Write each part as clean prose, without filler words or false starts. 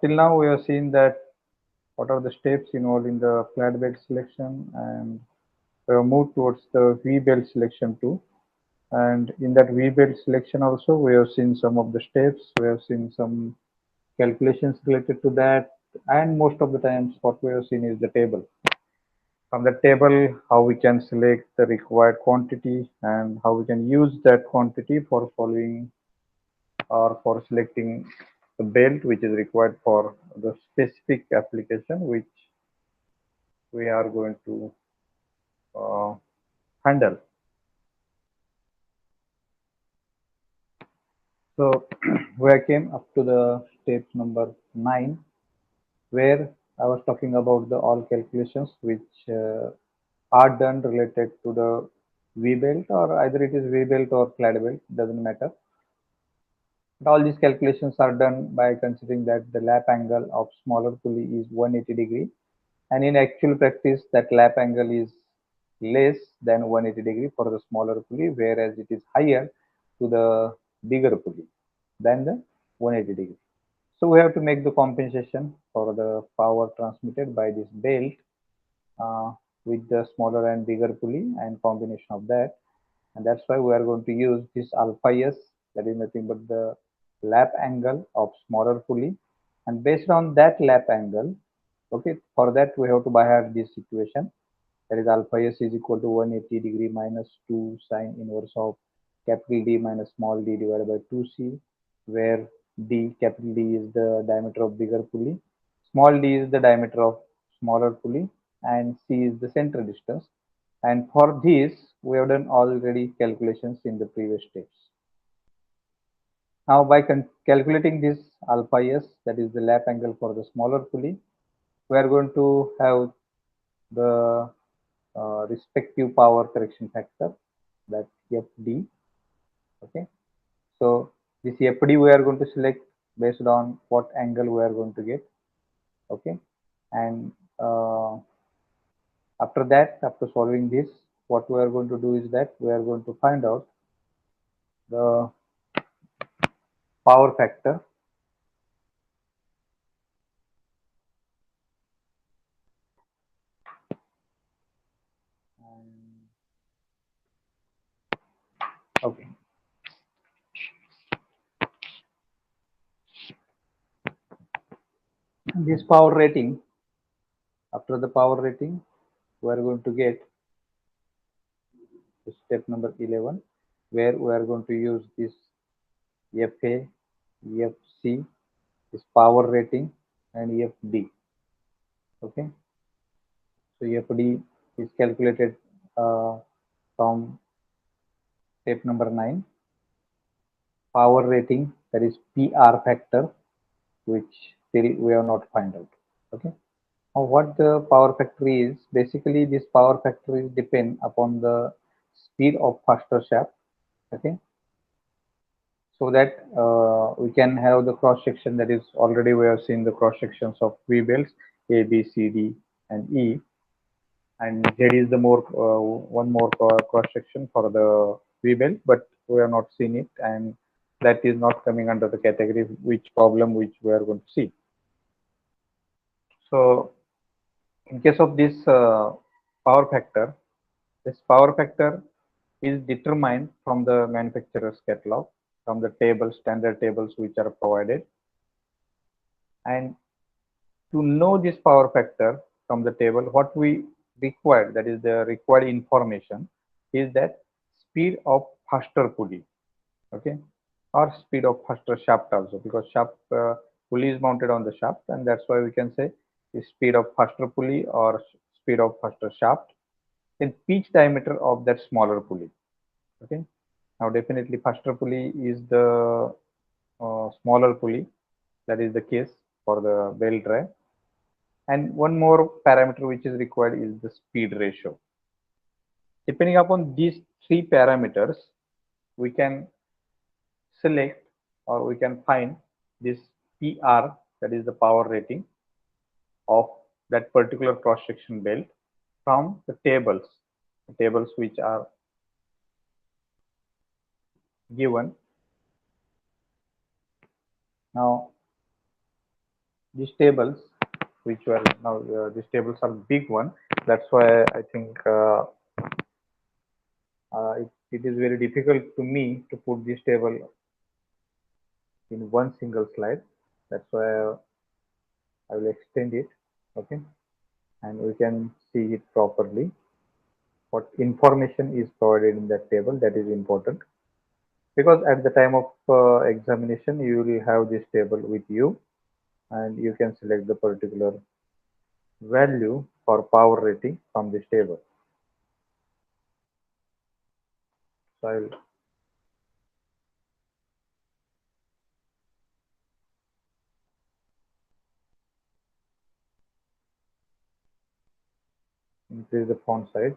till now we have seen that what are the steps involved in the flat belt selection, and we have moved towards the V belt selection too. And in that V belt selection also, we have seen some of the steps, we have seen some calculations related to that, and most of the times what we have seen is the table. From the table, how we can select the required quantity and how we can use that quantity for following or for selecting the belt which is required for the specific application which we are going to uh, handle. So we came up to the step number 9, where I was talking about the all calculations which are done related to the V belt, or either it is V belt or flat belt, doesn't matter. But all these calculations are done by considering that the lap angle of smaller pulley is 180 degree, and in actual practice that lap angle is less than 180 degree for the smaller pulley, whereas it is higher to the bigger pulley than the 180 degree. So we have to make the compensation for the power transmitted by this belt uh, with the smaller and bigger pulley and combination of that. And that's why we are going to use this alpha s, that is nothing but the lap angle of smaller pulley. And based on that lap angle, okay, for that we have to by heart this equation, that is alpha s is equal to 180 degree minus 2 sine inverse of capital D minus small d divided by 2c, where D, capital D is the diameter of bigger pulley, small d is the diameter of smaller pulley, and c is the center distance. And for this, we have done already calculations in the previous steps. Now, by calculating this alpha s, that is the lap angle for the smaller pulley, we are going to have the respective power correction factor, that FD. Okay, so this FD we are going to select based on what angle we are going to get. Okay, and after that, after solving this, what we are going to do is that we are going to find out the power factor. Okay, this power rating, after the power rating, we are going to get step number 11, where we are going to use this FA, FC, this power rating, and FD. Okay, so FD is calculated from step number 9. Power rating, that is PR factor, which still we have not find out. Okay. Now, what the power factor is, basically this power factor is depend upon the speed of faster shaft. Okay, so that we can have the cross section, that is already we have seen the cross sections of V belts A, B, C, D, and E, and Z is the more one more cross section for the V belt, but we have not seen it, and that is not coming under the category which problem which we are going to see. So in case of this power factor, this power factor is determined from the manufacturer's catalog, from the tables, standard tables which are provided. And to know this power factor from the table, what we require, that is the required information, is that speed of faster pulley, okay, or speed of faster shaft also, because shaft pulley is mounted on the shaft, and that's why we can say the speed of faster pulley or speed of faster shaft, then pitch diameter of that smaller pulley. Okay, now definitely faster pulley is the smaller pulley, that is the case for the belt drive. And one more parameter which is required is the speed ratio. Depending upon these three parameters, we can select or we can find this PR, that is the power rating of that particular cross section belt from the tables which are given. Now these tables, which were now these tables are big one. That's why I think it is very difficult to me to put this table in one single slide. That's why I will extend it. Okay, and we can see it properly. What information is provided in that table, that is important, because at the time of examination you will have this table with you, and you can select the particular value for power rating from this table. So I'll increase the font size.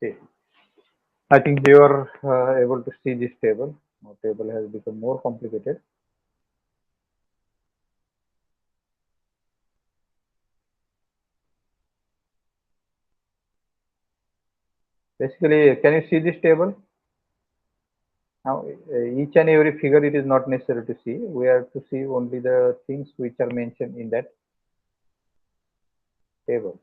See, I think you are able to see this table. Now table has become more complicated. Basically, can you see this table? Now, each and every figure it is not necessary to see. We have to see only the things which are mentioned in that table.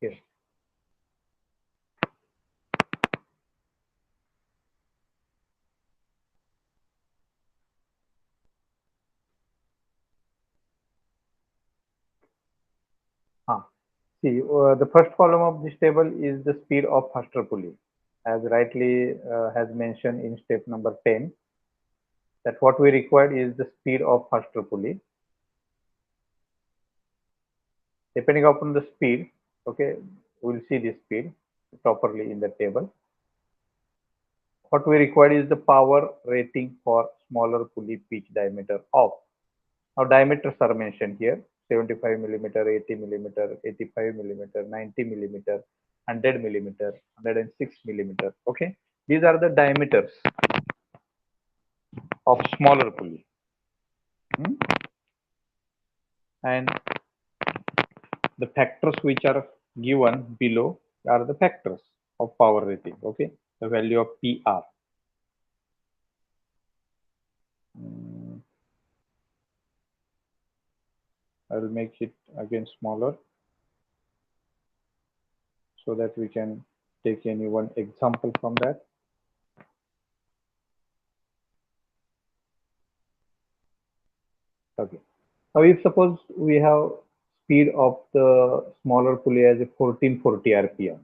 Yes. See, the first column of this table is the speed of thruster pulley, as rightly has mentioned in step number 10. That what we require is the speed of thruster pulley. Depending upon the speed, okay, we'll see this speed properly in the table. What we require is the power rating for smaller pulley pitch diameter of. Now diameters are mentioned here: 75 millimeter, 80 millimeter, 85 millimeter, 90 millimeter, 100 millimeter, 106 millimeter. Okay, these are the diameters of smaller pulley. And the factors which are given below are the factors of power rating. Okay, the value of PR. I will make it again smaller so that we can take any one example from that. Okay. Now, if suppose we have speed of the smaller pulley as a 1440 RPM,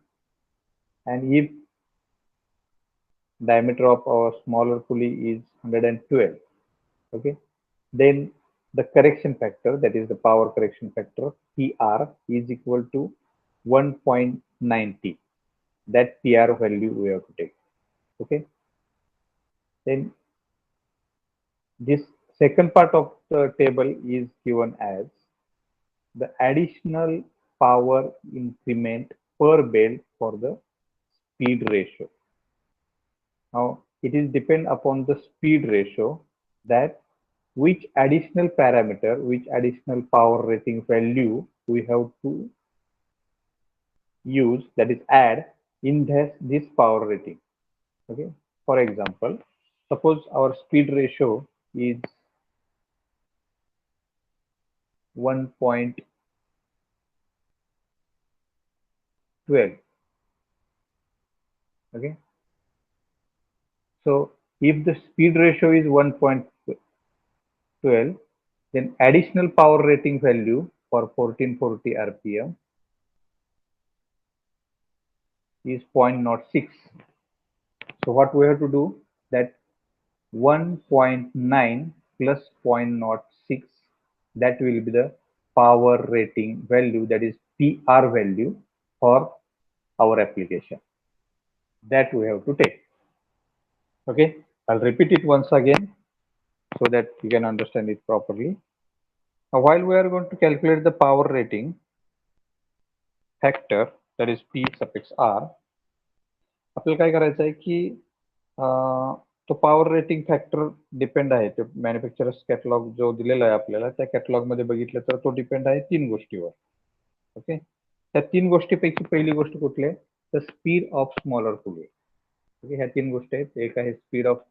and if diameter of our smaller pulley is 112, okay, then the correction factor, that is the power correction factor, PR, is equal to 1.90. That PR value we have to take. Okay. Then this second part of the table is given as the additional power increment per belt for the speed ratio. Now it is depend upon the speed ratio that which additional parameter, which additional power rating value we have to use, that is add in this power rating. Okay. For example, suppose our speed ratio is 1.12. Okay. So if the speed ratio is 1.12, then additional power rating value for 1440 RPM is 0.06. So what we have to do, that 1.9 plus 0.06, that will be the power rating value, that is PR value for our application. That we have to take. Okay, I'll repeat it once again so that you can understand it properly. Now, while we are going to calculate the power rating, factor that is P suffix R, आपल्याला काय करायचं आहे की तो power rating factor depend आहे, ते manufacturers catalogue जो दिलेला आहे आपल्याला, त्या कॅटलॉग मध्ये बघितलं तर तो डिपेंड आहे 3 गोष्टीवर. ओके, त्या 3 गोष्टीपैकी पहिली गोष्ट कुठली आहे, तर speed of smaller pulley. Okay, ह्या 3 गोष्टी आहेत. एक आहे स्पीड ऑफ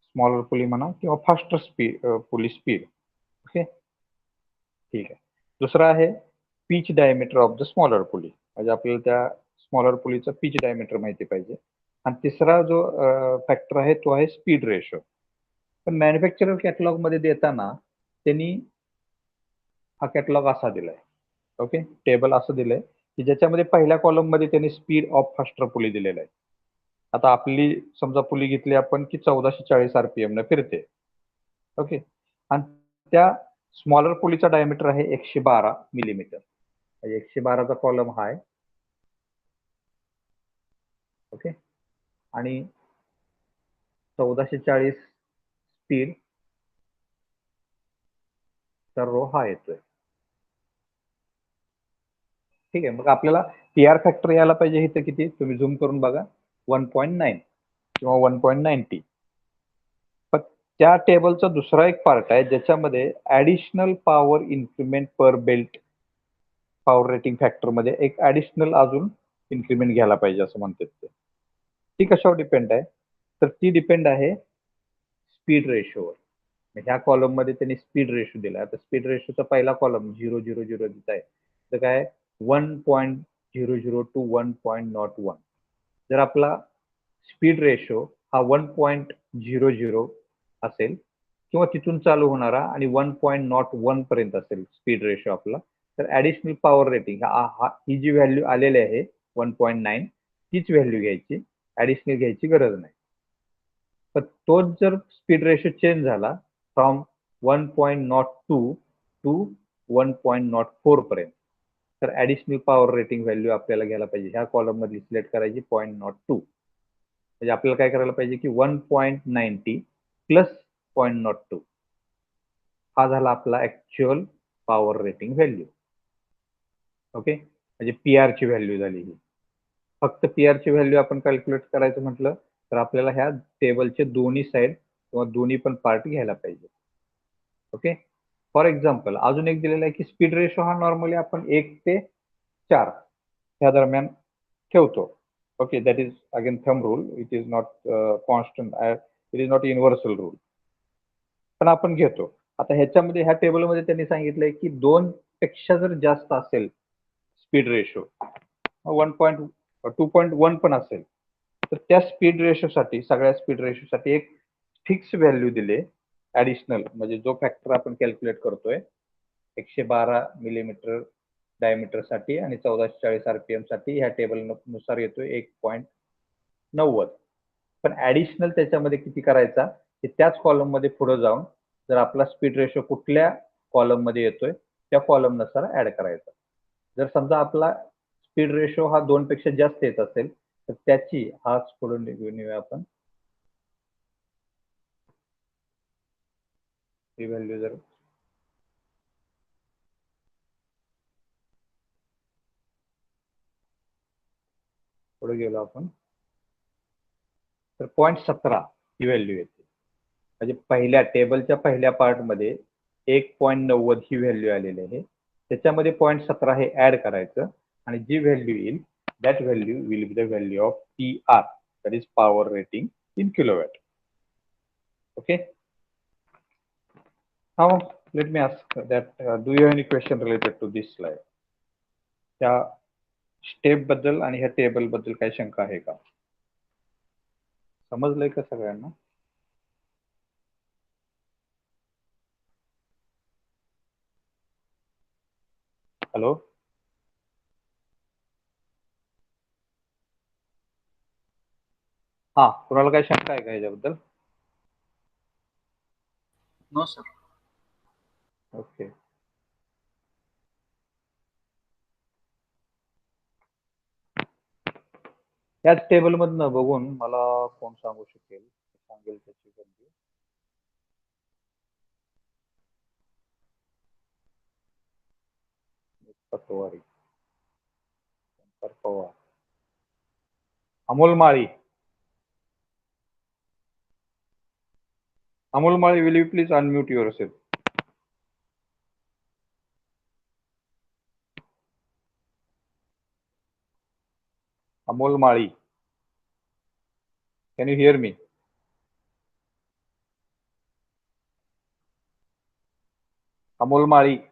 स्मॉलर पुली म्हणा किंवा faster speed pulley speed. Okay, ठीक आहे. दुसरा आहे pitch diameter of the smaller pulley, म्हणजे आपल्याला त्या स्मॉलर पुलीचा पिच डायमीटर माहिती पाहिजे. आणि तिसरा जो फॅक्टर आहे तो आहे स्पीड रेशो. पण मॅन्युफॅक्चरर कॅटलॉग मध्ये देताना त्यांनी हा कॅटलॉग असा दिलाय. ओके, टेबल असं दिलंय की ज्याच्यामध्ये पहिल्या कॉलम मध्ये त्यांनी स्पीड ऑफ फास्टर पुली दिलेलं आहे. आता आपली समजा पुली घेतली आपण की 1440 RPM न फिरते. ओके, आणि त्या स्मॉलर पुलीचा डायमीटर आहे 112 मिलीमीटर. 112चा कॉलम हा आहे. ओके, आणि 1440 स्पीड तर रो हा येतोय. ठीक आहे, मग आपल्याला पीआर फॅक्टर यायला पाहिजे इथे किती, तुम्ही झूम करून बघा, 1.9 किंवा 1.90. पण त्या टेबलचा दुसरा एक पार्ट आहे ज्याच्यामध्ये ऍडिशनल पॉवर इन्क्रीमेंट पर बेल्ट पॉवर रेटिंग फॅक्टर मध्ये एक ऍडिशनल अजून इन्क्रीमेंट घ्यायला पाहिजे असं म्हणतात ते. ती कशावर डिपेंड आहे, तर ती डिपेंड आहे स्पीड रेशोवर. ह्या कॉलम मध्ये त्यांनी स्पीड रेशो दिला. आता स्पीड रेशोचा पहिला कॉलम 000 दित आहे, तर काय 1.00 टू 1.01. जर आपला स्पीड रेशो हा 1.00 असेल किंवा तिथून चालू होणारा आणि 1.01 पर्यंत असेल स्पीड रेशो आपला, तर ऍडिशनल पॉवर रेटिंग ही जी व्हॅल्यू आलेली आहे 1.9 तीच व्हॅल्यू घ्यायची, ऍडिशनल घ्यायची गरज नाही. पण तोच जर स्पीड रेशो चेंज झाला फ्रॉम 1.02 टू 1.04 पर्यंत, तर ऍडिशनल पॉवर रेटिंग व्हॅल्यू आपल्याला घ्यायला पाहिजे, ह्या कॉलम मध्ये सिलेक्ट करायची 0.02. म्हणजे आपल्याला काय करायला पाहिजे की 1.90 प्लस 0.02 हा झाला आपला actual power rating value. Okay, म्हणजे पीआर ची व्हॅल्यू झाली ही. फक्त पीआर ची व्हॅल्यू आपण कॅल्क्युलेट करायचं म्हटलं तर आपल्याला ह्या टेबलचे दोन्ही साइड किंवा दोन्ही पण पार्ट घ्यायला पाहिजे. ओके, फॉर एक्झाम्पल अजून एक दिलेला आहे की स्पीड रेशो हा नॉर्मली आपण 1 ते 4 ह्या दरम्यान ठेवतो. Okay, that is again thumb rule, it is not constant, it is not universal rule, पण आपण घेतो. आता ह्याच्यामध्ये ह्या टेबलमध्ये त्यांनी सांगितलंय की 2 पेक्षा जर जास्त असेल स्पीड रेशो, 2.1 पण असेल, तर त्या स्पीड रेशोसाठी, सगळ्या स्पीड रेशोसाठी एक फिक्स व्हॅल्यू दिले ऍडिशनल, म्हणजे जो फॅक्टर आपण कॅल्क्युलेट करतोय 112 मिलीमीटर डायमीटर साठी आणि 1440 RPM साठी ह्या टेबल नुसार येतोय 1.90. पण ऍडिशनल त्याच्यामध्ये किती करायचा, ते त्याच कॉलम मध्ये पुढे जाऊन जर आपला स्पीड रेशो कुठल्या कॉलम मध्ये येतोय त्या कॉलम नुसार ऍड करायचा. जर समजा आपला स्पीड रेशो हा 2 पेक्षा जास्त येत असेल तर त्याची हाच पुढे नेऊया आपण, ही व्हॅल्यू जर पुढे गेलो आपण तर 0.17 ही व्हॅल्यू येते. म्हणजे पहिल्या टेबलच्या पहिल्या पार्ट मध्ये 1.90 ही व्हॅल्यू आलेली आहे, त्याच्यामध्ये 0.17 हे ऍड करायचं आणि जी व्हॅल्यू येईल that value will be the value of PR, that is power rating in kilowatt. Okay, now let me ask that do you have any question related to this slide. त्या step बद्दल आणि ह्या table बद्दल काही शंका आहे का, समजलंय का सगळ्यांना? हॅलो, हा, कुणाला काही शंका आहे का ह्याच्याबद्दल? No sir. ओके, याच टेबल मधनं बघून मला कोण सांगू शकेल, सांगेल त्याची value? Patwari. परपवा. Amol Mali. Amol Mali, will you please unmute yourself? Amol Mali, can you hear me? Amol Mali.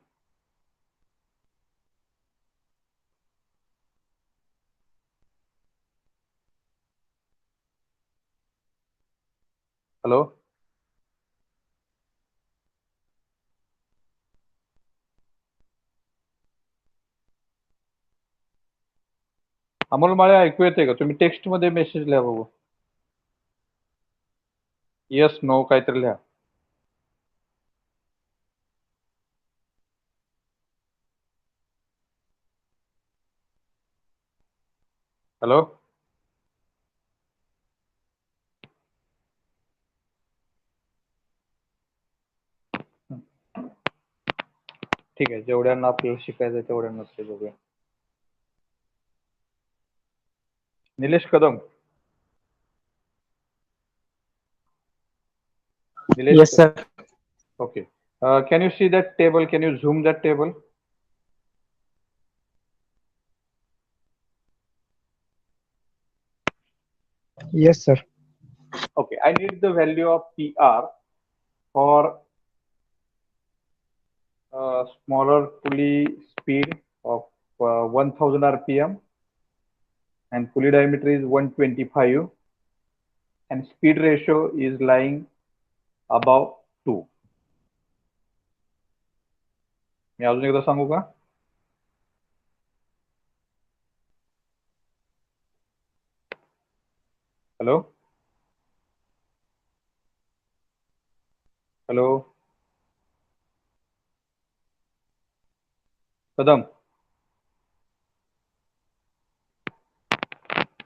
Hello? Amol माळे ऐकू येते का? तुम्ही टेक्स्ट मध्ये मेसेज लिहा बघू. येस नो काहीतरी लिहा. हॅलो? ठीक आहे, जेवढ्यांना आपल्याला शिकायचं तेवढ्यांनाच ते बघूया. निलेश कदम. Nilesh, Yes, sir. okay. Can you see that table? Can you zoom that table? Yes, sir. Okay, I need the value of PR for smaller pulley speed of 1000 RPM and pulley diameter is 125 and speed ratio is lying above 2. मी अजून एकदा सांगू का? Hello? Hello? Kadam.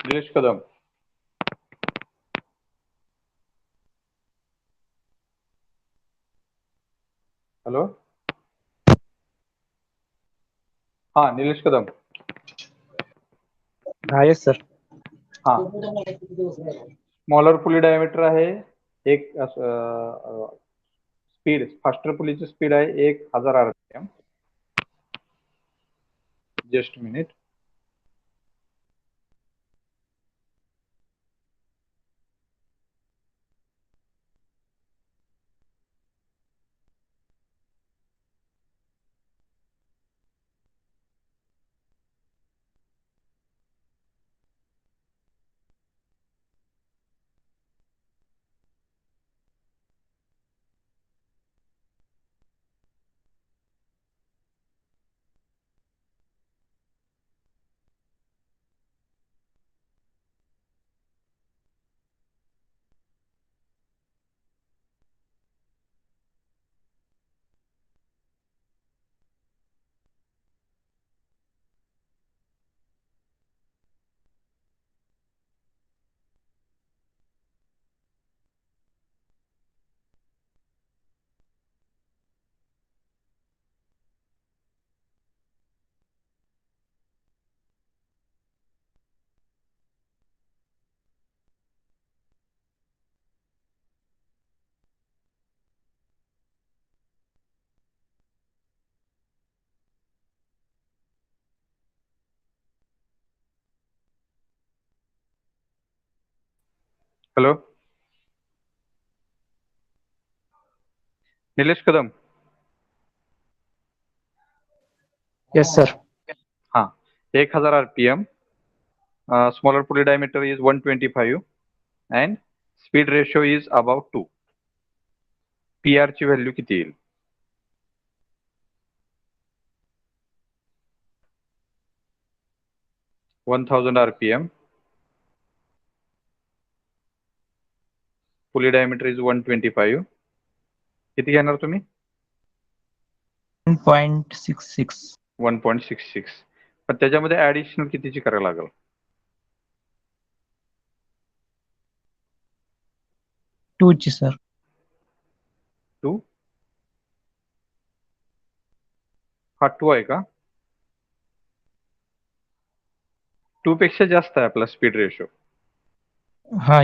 Nilesh Kadam. Hello? हा, Nilesh Kadam. Yes, sir. हा, smaller pulley diameter आहे एक, speed faster पुलीची speed आहे 1000 RPM. Just minute. Hello? Nilesh Kadam. Yes, sir. हा, 1000 RPM, smaller pulley diameter is 125 and speed ratio is above 2. PR ची व्हॅल्यू किती येईल? 1000 RPM, pulley diameter is 125. किती घेणार तुम्ही? 1.66. 1.66. पण त्याच्यामध्ये ऍडिशनल कितीची करायला लागेल? 2 ची, sir. 2. हा 2 आहे का? 2 पेक्षा जास्त आहे आपला speed ratio.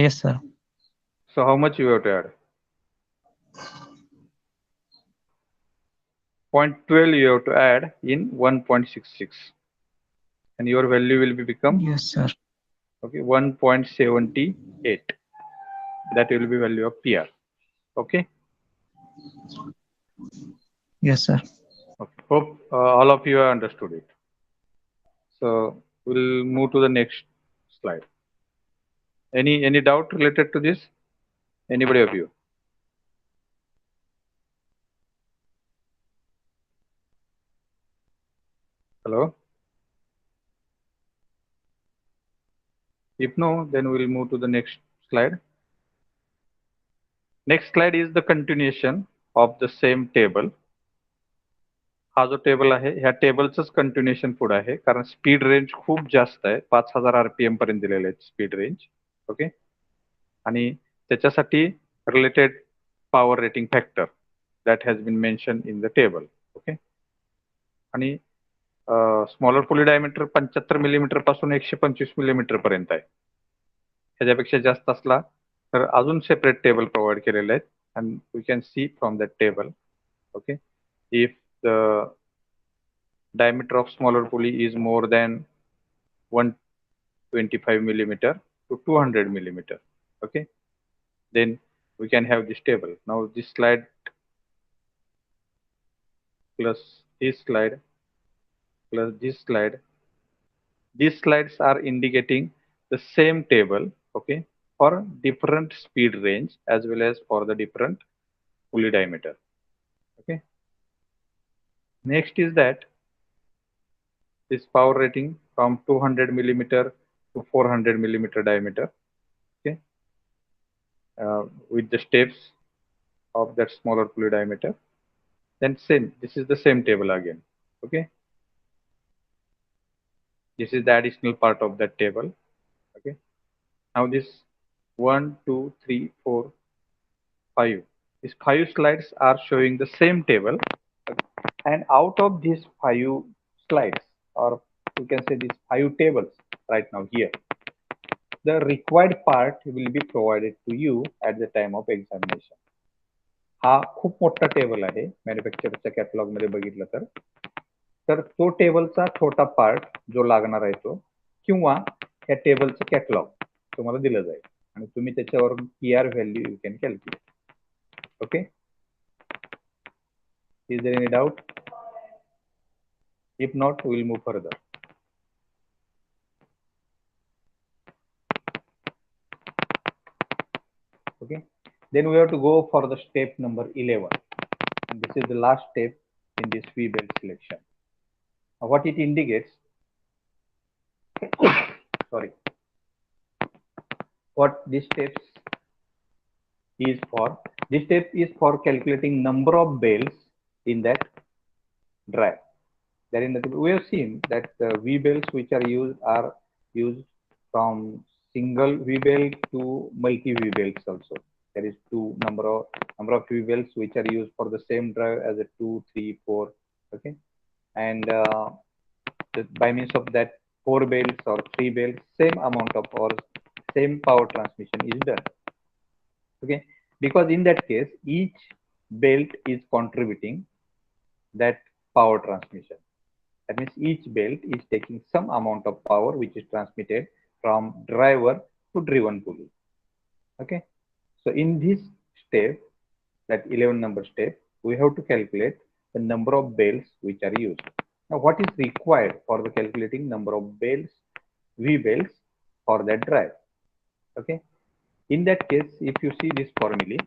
Yes, sir. So how much you have to add? 0.12 you have to add in 1.66, and your value will be become Yes, sir. 1.78. That will be value of PR. Okay. Yes, sir. Okay. Hope all of you have understood it. So we'll move to the next slide. Any doubt related to this? Anybody of you? Hello? If no, then we'll move to the next slide. Next slide is the continuation of the same table. हा जो table आहे ह्या टेबलचंच continuation पुढे आहे, कारण speed range खूप जास्त आहे. 5000 RPM पर्यंत दिलेले आहेत स्पीड रेंज. ओके. आणि त्याच्यासाठी related power rating factor that has been mentioned in the table. Okay. आणि स्मॉलर पुली डायमीटर 75 मिलीमीटर पासून 125 मिलीमीटर पर्यंत आहे. ह्याच्यापेक्षा जास्त असला तर अजून सेपरेट टेबल प्रोव्हाइड केलेले आहेत. And we can see from that table. Okay. If the diameter of smaller pulley is more than 125 millimeter to 200 millimeter. Okay, then we can have this table. Now this slide plus this slide plus this slide, these slides are indicating the same table, okay, for different speed range as well as for the different pulley diameter. Okay, next is that this power rating from 200 millimeter to 400 millimeter diameter. Okay, with the steps of that smaller pulley diameter. Then same, this is the same table again. Okay, this is the additional part of that table. Okay, now this 1, 2, 3, 4, 5. These 5 slides are showing the same table, and out of these 5 slides, or you can say these 5 tables right now here, the required part will be provided to you at the time of examination. हा खूप मोठा table आहे मॅन्युफॅक्चररच्या catalogue मध्ये बघितलं तर तो टेबलचा छोटा part जो लागणार आहे तो, किंवा या टेबलचं कॅटलॉग तुम्हाला दिलं जाईल आणि तुम्ही त्याच्यावरून PR value you can calculate. Okay, is there any doubt? If not will move further. Okay, then we have to go for the step number 11, and this is the last step in this V-belt selection. What it indicates, sorry, what this steps is for. This step is for calculating number of belts in that drive. There in the, we have seen that the V belts which are used from single V belt to multi V belts also. There is number of V belts which are used for the same drive as a 2, 3, 4. Okay, and by means of that 4 belts or 3 belts, same amount of or same power transmission is done. Okay, because in that case each belt is contributing that power transmission. That means each belt is taking some amount of power which is transmitted from driver to driven pulley. Okay, so in this step, that 11 number step, we have to calculate the number of belts which are used. Now what is required for the calculating number of belts, V belts for that drive? Okay, in that case, if you see this formula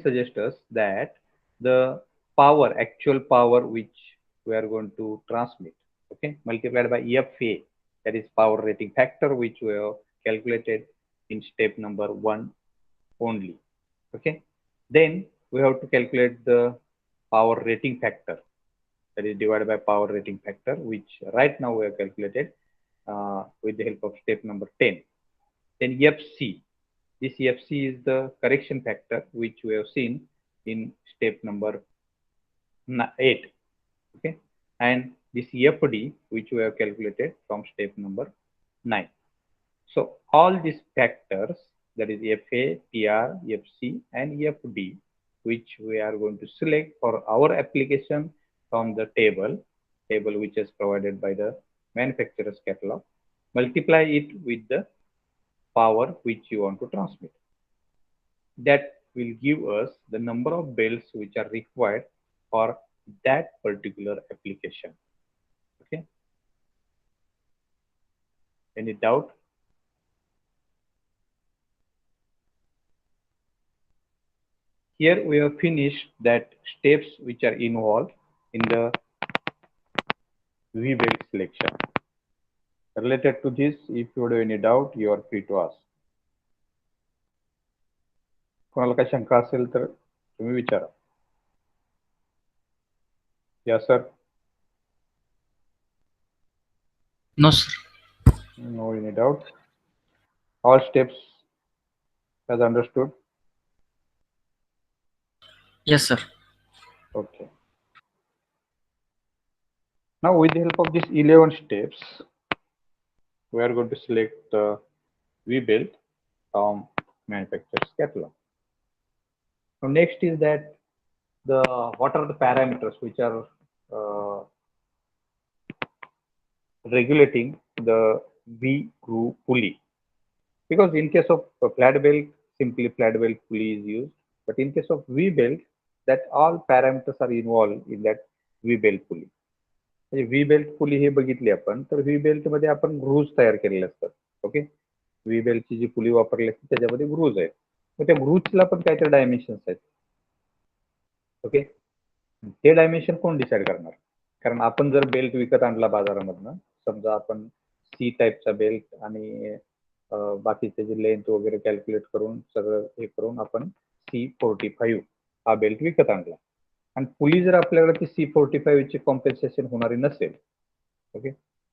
suggests us that the power, actual power which we are going to transmit, okay, multiplied by FA, that is power rating factor, which we have calculated in step number 1 only. Okay, then we have to calculate the power rating factor, that is divided by power rating factor, which right now we have calculated with the help of step number 10. Then FC, this FC is the correction factor which we have seen in step number 8. Okay, and this FD which we have calculated from step number 9. So all these factors, that is FA, PR, FC and FD, which we are going to select for our application from the table which is provided by the manufacturer's catalog, multiply it with the power which you want to transmit. That will give us the number of belts which are required for that particular application. Okay. Any doubt? Here we have finished that steps which are involved in the V-belt selection. Related to this, if you have any doubt, you are free to ask. कोणाला काही शंका असेल तर तुम्ही विचारा. Yes, sir. No, sir. No any doubt. All steps as understood. Yes, sir. Okay. Now with the help of these 11 steps, we are going to select the V-belt from manufacturer's catalog. Now next is that what are the parameters which are regulating the V groove pulley? Because in case of flat belt, simply flat belt pulley is used, but in case of V belt, that all parameters are involved in that V belt pulley. म्हणजे V belt pulley हे बघितली आपण, तर V belt मध्ये आपण ग्रूज तयार केलेले असतात. Okay, V बेल्टची जी पुली वापरली असते त्याच्यामध्ये ग्रूज आहेत. मग त्या ग्रूजला पण काहीतरी डायमेन्शन्स आहेत. ओके, ते डायमेन्शन कोण डिसाईड करणार? कारण आपण जर बेल्ट विकत आणला बाजारामधनं, समजा आपण सी टाईपचा बेल्ट आणि बाकीचे जे लेंथ वगैरे कॅल्क्युलेट करून सगळं हे करून आपण C45 हा बेल्ट विकत आणला आणि पुली जर आपल्याकडे ती C45 ची कॉम्पेन्सेशन होणारी नसेल, okay,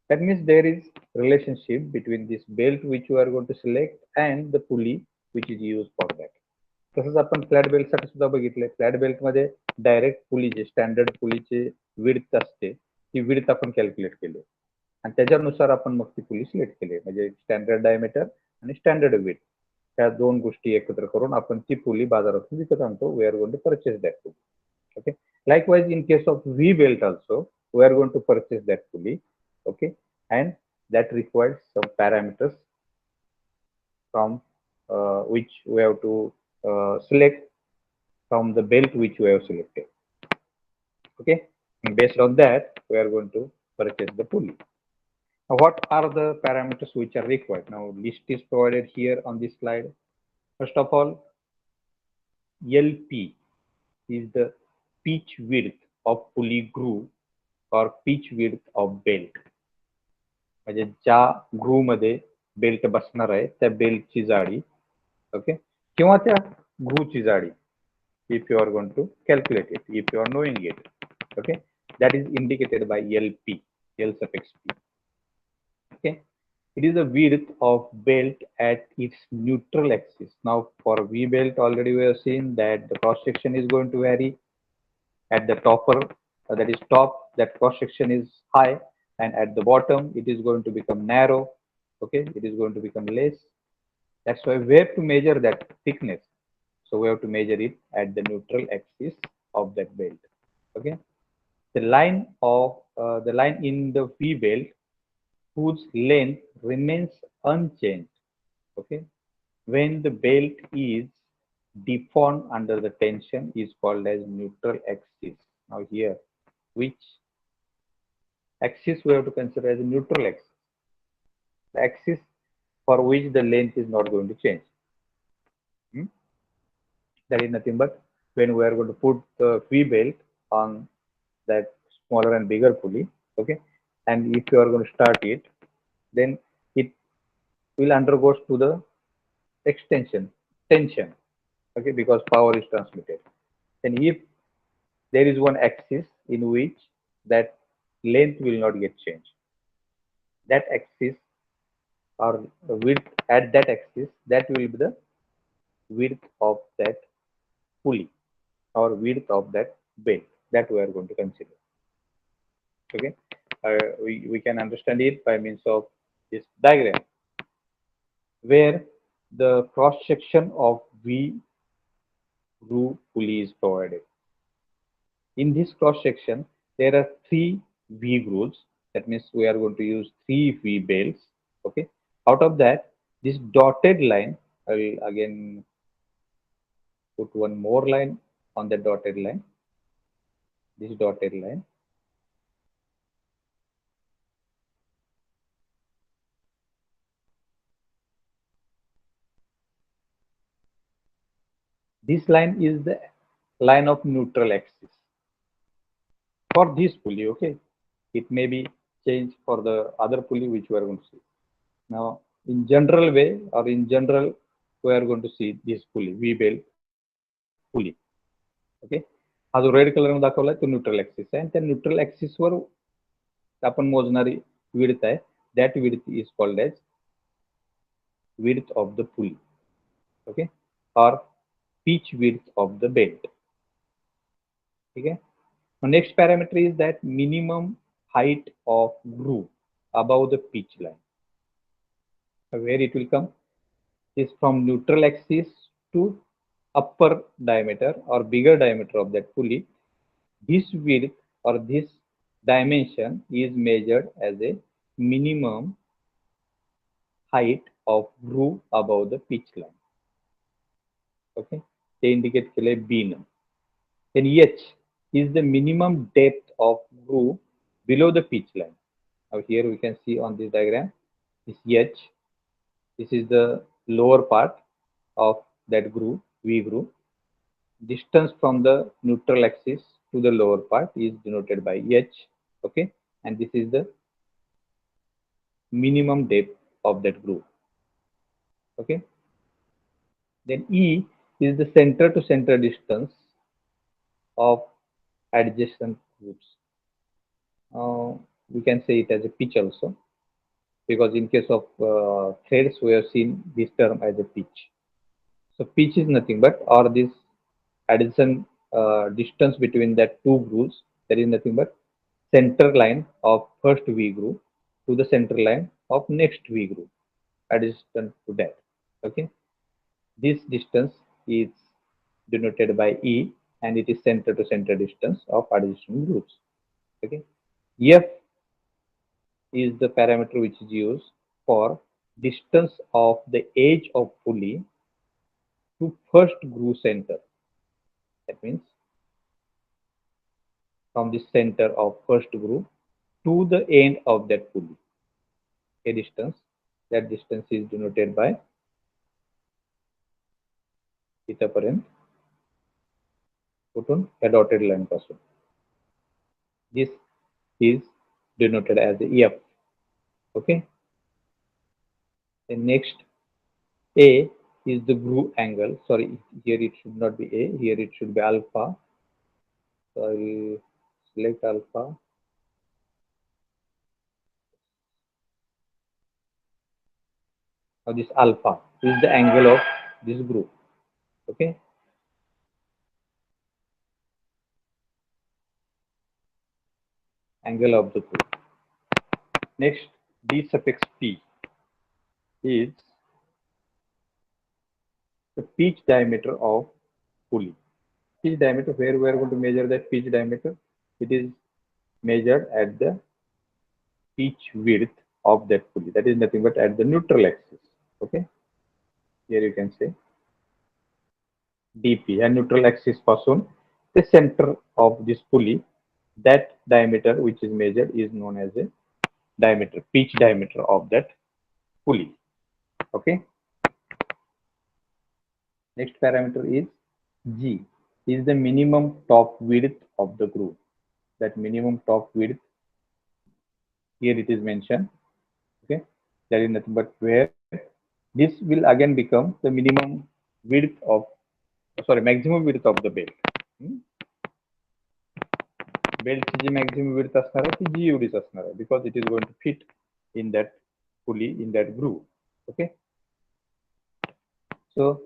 that means there is relationship between this belt which you are going to select and the pulley which is used for that. तसंच आपण फ्लॅट बेल्ट साठी सुद्धा बघितले. फ्लॅट बेल्ट मध्ये डायरेक्ट पुलीचे स्टँडर्ड पुलीचे विड्थ असते, ती विड्थ आपण calculate केली आणि त्याच्यानुसार आपण मग ती पुली सिलेक्ट केली. म्हणजे स्टँडर्ड डायमीटर आणि स्टँडर्ड विड्थ ह्या दोन गोष्टी एकत्र करून आपण ती पुली बाजारातून विकत आणतो. We are going to purchase that pulley. Okay, likewise in case of V belt also we are going to purchase that pulley. Okay, and that requires some parameters from which we have to select from the belt which we have selected. Okay, and based on that we are going to purchase the pulley. Now what are the parameters which are required? Now list is provided here on this slide. First of all, LP is the pitch width of pulley groove or pitch width of belt. म्हणजे ज्या groove मध्ये belt बसणार आहे त्या बेल्टची जाडी, okay, किंवा त्या ग्रूवची जाडी. If you are going to calculate it, if you are knowing it, okay, that is indicated by LP, L suffix P. Okay, it is the width of belt at its neutral axis. Now for V belt already we have seen that the cross section is going to vary. At the topper, that is top, that cross section is high, and at the bottom it is going to become narrow. Okay, it is going to become less. That's why we have to measure that thickness. So we have to measure it at the neutral axis of that belt. Okay, the line in the V belt whose length remains unchanged, okay, when the belt is deformed under the tension is called as neutral axis. Now here, which axis we have to consider as a neutral axis? The axis for which the length is not going to change. That is nothing but when we are going to put the V belt on that smaller and bigger pulley, okay, and if you are going to start it, then it will undergo to the tension, okay, because power is transmitted. And if there is one axis in which that length will not get changed, that axis or width at that axis, that will be the width of that pulley or width of that belt that we are going to consider. Okay, we can understand it by means of this diagram, where the cross section of V groove pulley is provided. In this cross section, there are three V grooves. That means we are going to use three V belts. Okay. Out of that, this dotted line, I will again put one more line on the dotted line. This dotted line. This line is the line of neutral axis for this pulley. Okay. It may be changed for the other pulley which we are going to see. Now, in general way or in general, we are going to see this pulley, V belt pulley. Okay. हा जो red colour में दाखवलाय तो neutral axis आहे आणि त्या neutral ऍक्सिसवर आपण मोजणारी विड्थ आहे that width is called as width of the pulley, okay, or pitch width of the belt. Okay. Now next parameter is that minimum height of groove above the pitch line. Where it will come is from neutral axis to upper diameter or bigger diameter of that pulley. This width or this dimension is measured as a minimum height of groove above the pitch line. Okay, they indicate B now. Then H is the minimum depth of groove below the pitch line. Now here we can see on this diagram, this H, this is the lower part of that groove, V groove. Distance from the neutral axis to the lower part is denoted by H, okay, and this is the minimum depth of that groove, okay. Then E is the center to center distance of adjacent grooves. We can say it as a pitch also, because in case of threads we have seen this term as a pitch. So pitch is nothing but, or this adjacent distance between that two grooves, there is nothing but center line of first V groove to the center line of next V groove adjacent to that. Okay, this distance is denoted by E, and it is center to center distance of adjacent grooves. Okay, F is the parameter which is used for distance of the edge of pulley to first groove center. That means from the center of first groove to the end of that pulley, a distance. That distance is denoted by इथपर्यंत कुठून या dotted line पासून. This is denoted as the F. Okay. The next A is the groove angle. Sorry, here it should not be A. Here it should be alpha. So I will select alpha. Now this alpha is the angle of this groove. Okay. Angle of the groove. Next, D suffix P is the pitch diameter of pulley. Pitch diameter, where we are going to measure that pitch diameter, it is measured at the pitch width of that pulley. That is nothing but at the neutral axis. Okay, here you can say DP, and neutral axis pasun the center of this pulley, that diameter which is measured is known as a diameter, pitch diameter of that pulley. Okay. Next parameter is G, is the minimum top width of the groove. That minimum top width, here it is mentioned. Okay, that is nothing but where this will again become the minimum width of, sorry, maximum width of the belt. Beltची ji maximum width असणार आहे ती G एवढीच असणार आहे, because it is going to fit in that pulley, in that groove. Okay. So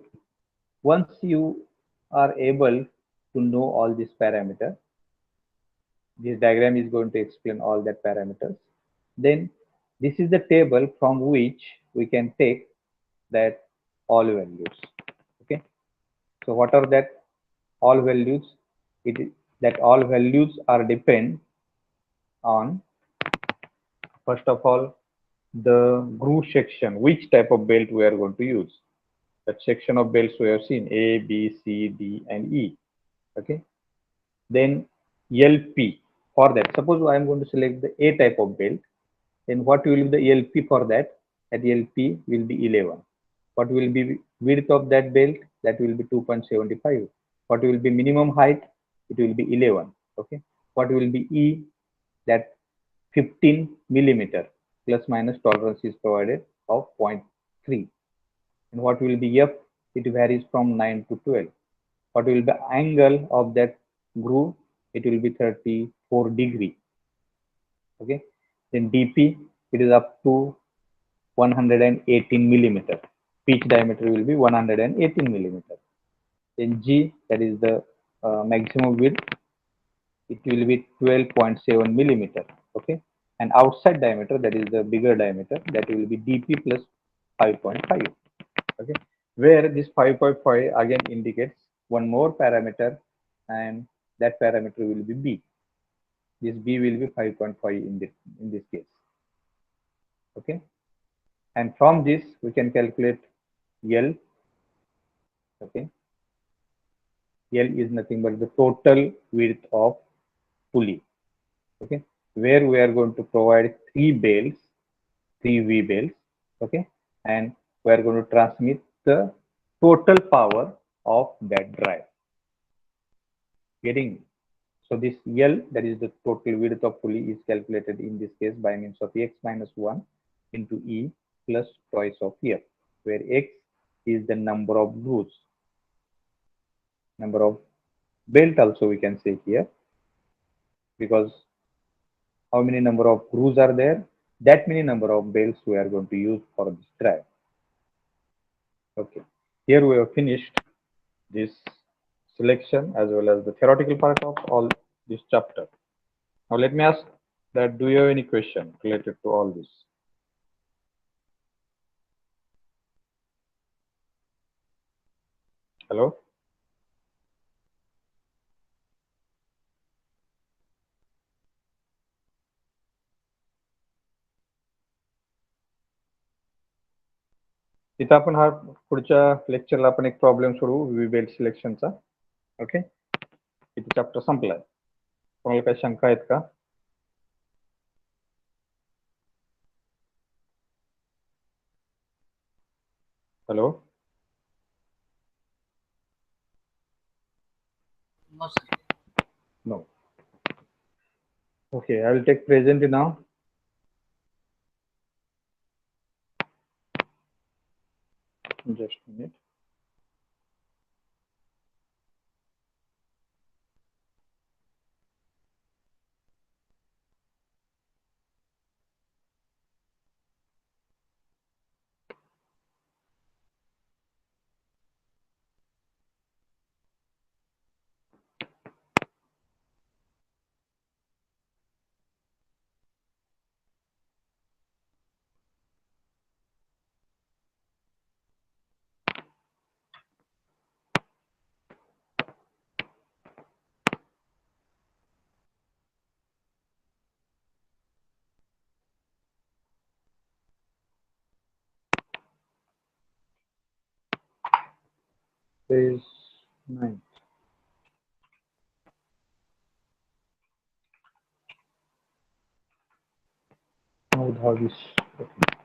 once you are able to know all these parameters, This diagram is going to explain all that parameters. Then this is the table from which we can take that all values. Okay. So what are that all values? It is that all values are depend on, first of all, the groove section, which type of belt we are going to use. That section of belts we have seen A, B, C, D, and E. Okay. Then LP for that. Suppose I am going to select the A type of belt. Then what will be the LP for that? That LP will be 11. What will be width of that belt? That will be 2.75. What will be minimum height? It will be 11. Okay. What will be E? That 15 millimeter plus minus tolerance is provided of 0.3. And what will be F? It varies from 9 to 12. What will be the angle of that groove? It will be 34 degree. Okay. Then DP, it is up to 118 millimeter. Pitch diameter will be 118 millimeter. Then G, that is the maximum width, it will be 12.7 millimeter. Okay. And outside diameter, that is the bigger diameter, that will be DP plus 5.5. Okay. Where this 5.5 again indicates one more parameter, and that parameter will be B. This B will be 5.5 in this case. Okay. And from this we can calculate L. Okay. L is nothing but the total width of pulley. Okay. Where we are going to provide three bales, three V bales. Okay. And we are going to transmit the total power of that drive. Getting. So this L, that is the total width of pulley, is calculated in this case by means of X minus 1 into E plus twice of F, where X is the number of grooves, number of belt also we can say here, because how many number of grooves are there, that many number of belts we are going to use for this drive. Okay, here we have finished this selection as well as the theoretical part of all this chapter. Now let me ask that, do you have any question related to all this? Hello? इथं आपण हा पुढच्या लेक्चरला आपण एक problem सोडवू V belt सिलेक्शनचा. Okay, इथे chapter संपलाय. कोणाला काही शंका आहेत का? Hello? No, sir. No. Okay, I will take present now. Just a minute. Page 9. Now, 10. Okay.